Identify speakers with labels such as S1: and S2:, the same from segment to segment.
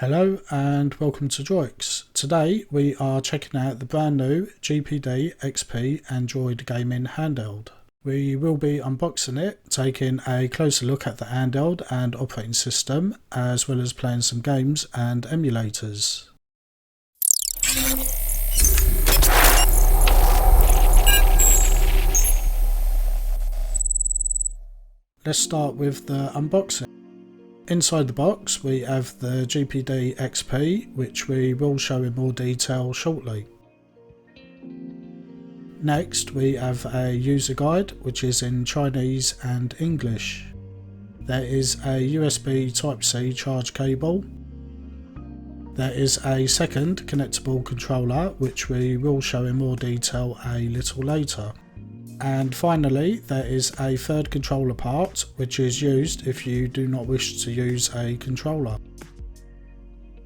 S1: Hello and welcome to DROIX. Today we are checking out the brand new GPD XP Android gaming handheld. We will be unboxing it, taking a closer look at the handheld and operating system, as well as playing some games and emulators. Let's start with the unboxing. Inside the box we have the GPD XP, which we will show in more detail shortly. Next we have a user guide which is in Chinese and English. There is a USB Type-C charge cable. There is a second connectable controller which we will show in more detail a little later. And finally, there is a third controller part which is used if you do not wish to use a controller.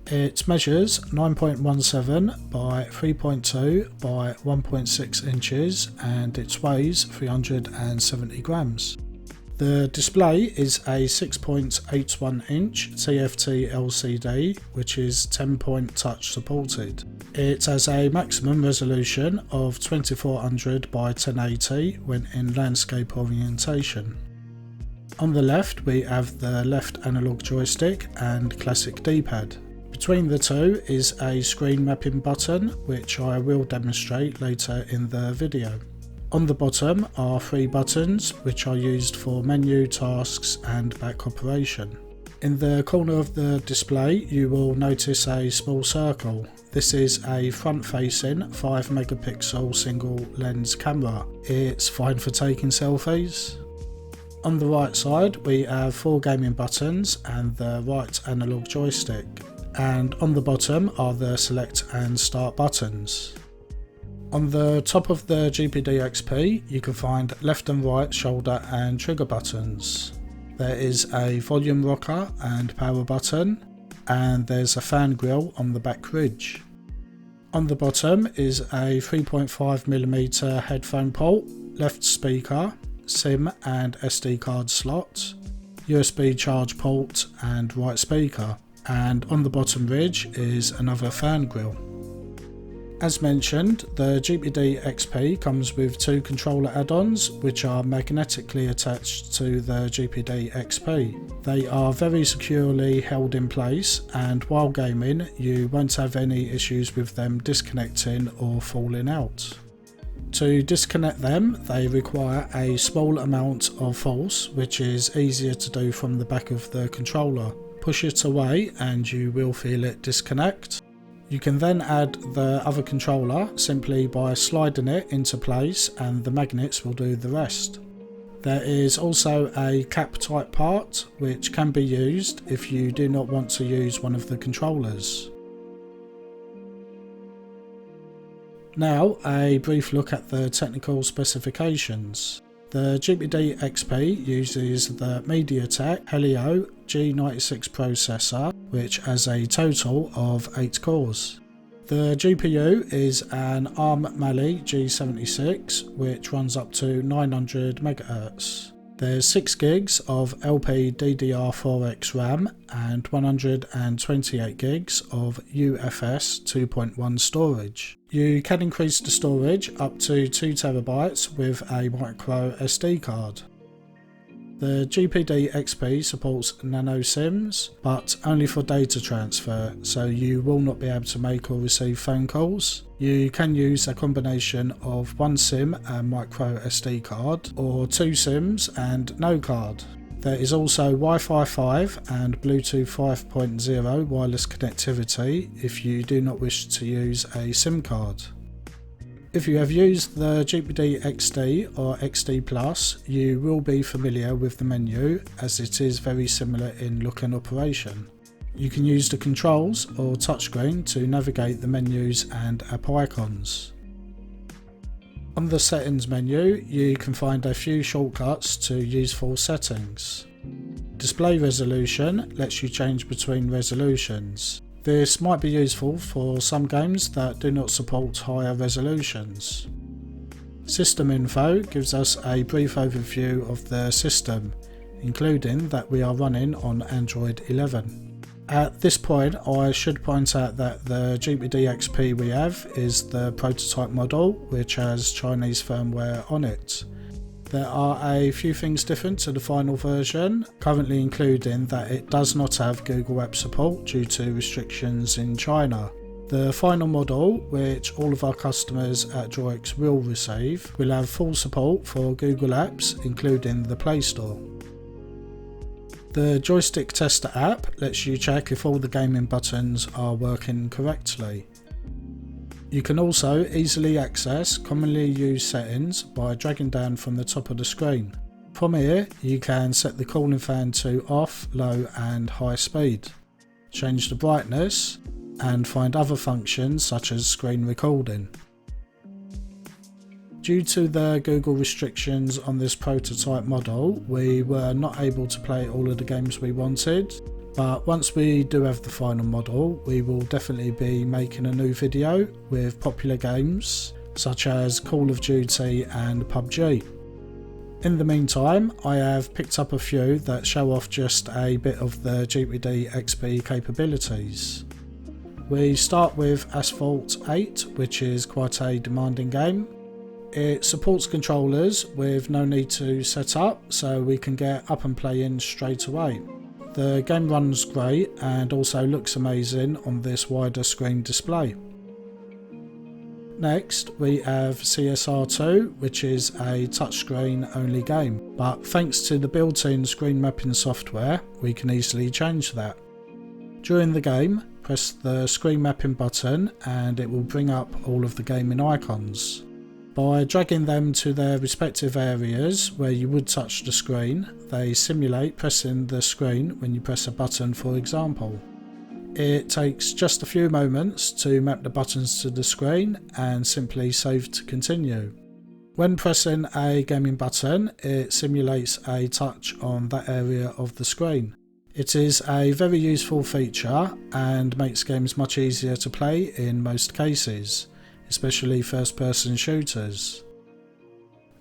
S1: It measures 9.17 by 3.2 by 1.6 inches and it weighs 370 grams. The display is a 6.81 inch TFT LCD which is 10-point touch supported. It has a maximum resolution of 2400 by 1080 when in landscape orientation. On the left we have the left analog joystick and classic D-pad. Between the two is a screen mapping button which I will demonstrate later in the video. On the bottom are three buttons which are used for menu, tasks and back operation. In the corner of the display you will notice a small circle. This is a front-facing 5 megapixel single lens camera. It's fine for taking selfies. On the right side we have 4 gaming buttons and the right analog joystick. And on the bottom are the select and start buttons. On the top of the GPD XP you can find left and right shoulder and trigger buttons. There is a volume rocker and power button, and there's a fan grille on the back ridge. On the bottom is a 3.5mm headphone port, left speaker, SIM and SD card slot, USB charge port and right speaker, and on the bottom ridge is another fan grille. As mentioned, the GPD XP comes with 2 controller add-ons which are magnetically attached to the GPD XP. They are very securely held in place, and while gaming you won't have any issues with them disconnecting or falling out. To disconnect them they require a small amount of force, which is easier to do from the back of the controller. Push it away and you will feel it disconnect. You can then add the other controller simply by sliding it into place and the magnets will do the rest. There is also a cap type part which can be used if you do not want to use one of the controllers. Now a brief look at the technical specifications. The GPD XP uses the MediaTek Helio G96 processor, which has a total of 8 cores. The GPU is an ARM Mali-G76 which runs up to 900 MHz. There's 6 gigs of LPDDR4x RAM and 128 gigs of UFS 2.1 storage. You can increase the storage up to 2 TB with a micro SD card. The GPD XP supports Nano-SIMs, but only for data transfer, so you will not be able to make or receive phone calls. You can use a combination of 1 SIM and micro SD card, or 2 SIMs and no card. There is also Wi-Fi 5 and Bluetooth 5.0 wireless connectivity if you do not wish to use a SIM card. If you have used the GPD XD or XD Plus, you will be familiar with the menu as it is very similar in look and operation. You can use the controls or touchscreen to navigate the menus and app icons. On the settings menu, you can find a few shortcuts to useful settings. Display resolution lets you change between resolutions. This might be useful for some games that do not support higher resolutions. System info gives us a brief overview of the system, including that we are running on Android 11. At this point, I should point out that the GPD XP we have is the prototype model, which has Chinese firmware on it. There are a few things different to the final version, currently including that it does not have Google Apps support due to restrictions in China. The final model, which all of our customers at DROIX will receive, will have full support for Google Apps, including the Play Store. The Joystick Tester app lets you check if all the gaming buttons are working correctly. You can also easily access commonly used settings by dragging down from the top of the screen. From here, you can set the cooling fan to off, low and high speed, change the brightness, and find other functions such as screen recording. Due to the Google restrictions on this prototype model, we were not able to play all of the games we wanted, but once we do have the final model, we will definitely be making a new video with popular games such as Call of Duty and PUBG. In the meantime, I have picked up a few that show off just a bit of the GPD XP capabilities. We start with Asphalt 8, which is quite a demanding game. It supports controllers with no need to set up, so we can get up and play in straight away. The game runs great and also looks amazing on this wider screen display. Next we have CSR2, which is a touchscreen only game, but thanks to the built-in screen mapping software we can easily change that. During the game, press the screen mapping button and it will bring up all of the gaming icons. By dragging them to their respective areas where you would touch the screen, they simulate pressing the screen when you press a button, for example. It takes just a few moments to map the buttons to the screen and simply save to continue. When pressing a gaming button, it simulates a touch on that area of the screen. It is a very useful feature and makes games much easier to play in most cases, especially first-person shooters.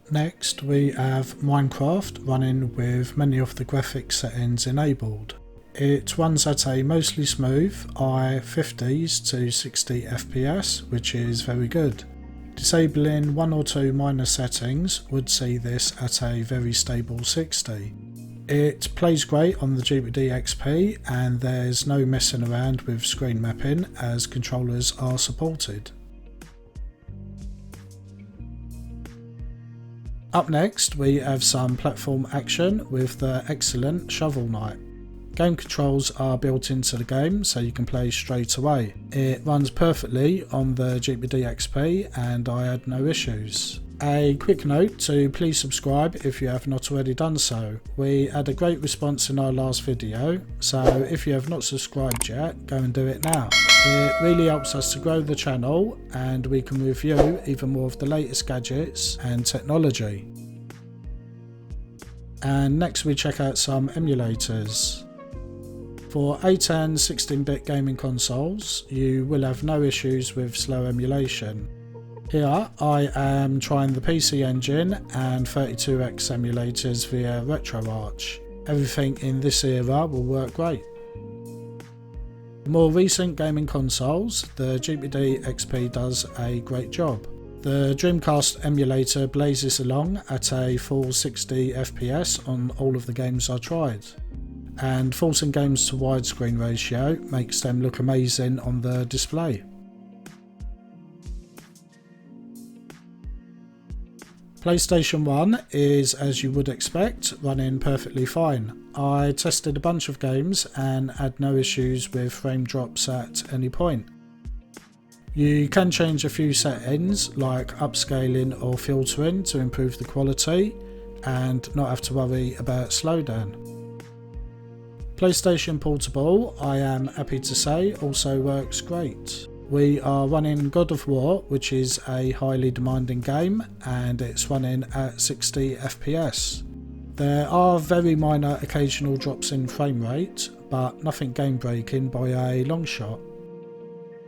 S1: Next we have Minecraft running with many of the graphics settings enabled. It runs at a mostly smooth i50s to 60 FPS, which is very good. Disabling one or two minor settings would see this at a very stable 60. It plays great on the GPD XP and there's no messing around with screen mapping as controllers are supported. Up next we have some platform action with the excellent Shovel Knight. Game controls are built into the game so you can play straight away. It runs perfectly on the GPD XP and I had no issues. A quick note to please subscribe if you have not already done so. We had a great response in our last video, so if you have not subscribed yet, go and do it now. It really helps us to grow the channel and we can review even more of the latest gadgets and technology. And next we check out some emulators. For 8 and 16-bit gaming consoles, you will have no issues with slow emulation. Here I am trying the PC Engine and 32X emulators via RetroArch. Everything in this era will work great. For more recent gaming consoles, the GPD XP does a great job. The Dreamcast emulator blazes along at a full 60 FPS on all of the games I tried. And forcing games to widescreen ratio makes them look amazing on the display. PlayStation 1 is, as you would expect, running perfectly fine. I tested a bunch of games and had no issues with frame drops at any point. You can change a few settings like upscaling or filtering to improve the quality and not have to worry about slowdown. PlayStation Portable, I am happy to say, also works great. We are running God of War, which is a highly demanding game, and it's running at 60 FPS. There are very minor occasional drops in frame rate, but nothing game breaking by a long shot.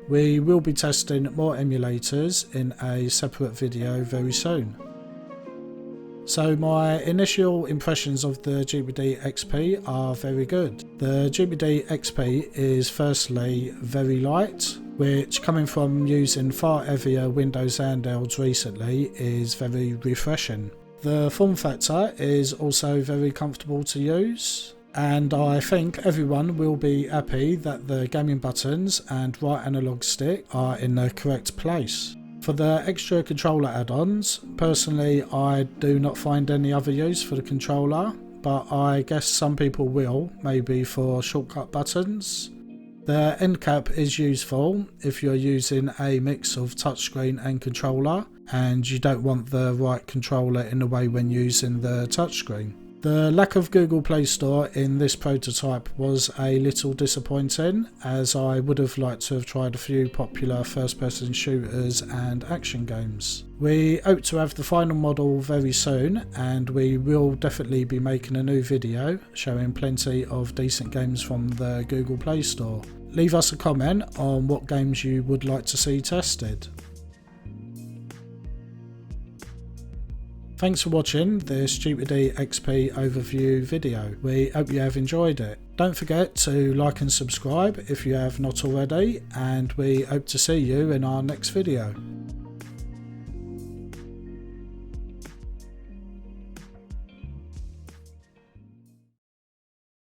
S1: We will be testing more emulators in a separate video very soon. So my initial impressions of the GPD XP are very good. The GPD XP is firstly very light, which coming from using far heavier Windows handhelds recently is very refreshing. The form factor is also very comfortable to use, and I think everyone will be happy that the gaming buttons and right analog stick are in the correct place. For the extra controller add-ons, personally I do not find any other use for the controller, but I guess some people will, maybe for shortcut buttons. The end cap is useful if you're using a mix of touchscreen and controller and you don't want the right controller in the way when using the touchscreen. The lack of Google Play Store in this prototype was a little disappointing, as I would have liked to have tried a few popular first-person shooters and action games. We hope to have the final model very soon, and we will definitely be making a new video showing plenty of decent games from the Google Play Store. Leave us a comment on what games you would like to see tested. Thanks for watching this GPD XP overview video. We hope you have enjoyed it. Don't forget to like and subscribe if you have not already, and we hope to see you in our next video.